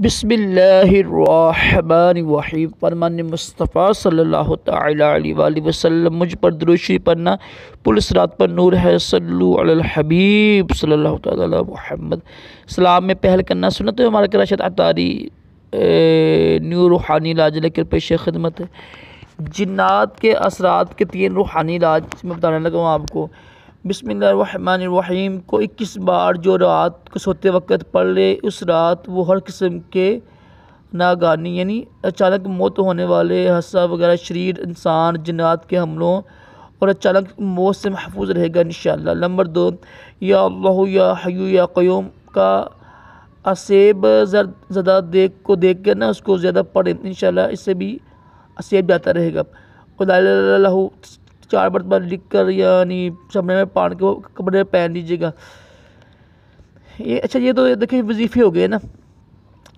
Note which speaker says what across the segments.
Speaker 1: بسم اللہ الرحمن الرحیم۔ فرمان مصطفیٰ صلی اللہ تعالی علیہ وآلہ وسلم، مجھ پر درود شریف پڑھنا پل صراط پر نور ہے، صلو علی الحبیب صلی اللہ تعالی علی محمد۔ سلام میں پہل کرنا سنت ہے ہمارا کراشت عطاری نیو روحانی علاج لے کر پیش خدمت ہے۔ جنات کے اثرات کے 3 روحانی علاج میں بتانے لگا ہوں آپ کو۔ بسم اللہ الرحمن الرحیم کو 21 بار جو رات کو سوتے وقت پڑھ لے، اس رات وہ ہر قسم کے ناگانی یعنی اچانک موت ہونے والے حادثہ وغیرہ، شریر انسان جنات کے حملوں اور اچانک موت سے محفوظ رہے گا انشاءاللہ۔ نمبر 2، یا اللہ یا حی یا قیوم کا اسیب زدہ دیکھ کر نا اس کو زیادہ پڑھیں انشاءاللہ، اس سے بھی اسیب جاتا رہے گا۔ خدا اللہ 4 مرتبہ لکھ کر یعنی چمڑے میں پان کے وہ کپڑے میں پہن لیجیے گا۔ یہ تو دیکھیں وظیفے ہو گئے نا۔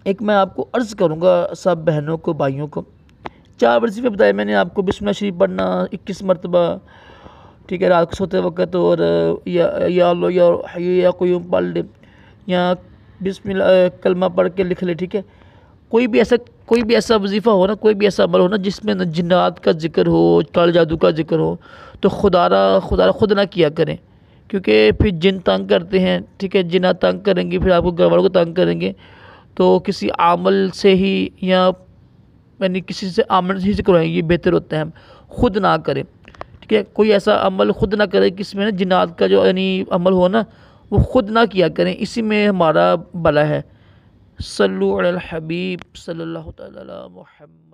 Speaker 1: ایک میں آپ کو عرض کروں گا سب بہنوں کو بھائیوں کو، 4 وظیفے بتائے میں نے آپ کو۔ بسم اللہ شریف پڑھنا 21 مرتبہ، ٹھیک ہے، رات کو سوتے وقت، اور یا اللہ یا حی یا قیوم پڑھ لے، یا بسم اللہ کلمہ پڑھ کے لکھ لے، ٹھیک ہے۔ کوئی بھی ایسا وظیفہ ہو نا، کوئی بھی ایسا عمل ہو نا جس میں جنات کا ذکر ہو، کال جادو کا ذکر ہو، تو خدا را خود نہ کیا کریں، کیونکہ پھر جن تنگ کرتے ہیں، ٹھیک ہے، جنات تنگ کریں گے، پھر آپ کو گھر والوں کو تنگ کریں گے، تو کسی عامل سے ہی یا یعنی کسی سے عامل ہی سے کروائیں، یہ بہتر ہوتا ہے، ہم خود نہ کریں، ٹھیک ہے۔ کوئی ایسا عمل خود نہ کرے کہ اس میں نا جنات کا جو یعنی عمل ہو نا وہ خود نہ کیا کریں، اسی میں ہمارا بھلا ہے۔ صلو علی الحبیب صلی اللہ تعالی علی محمد۔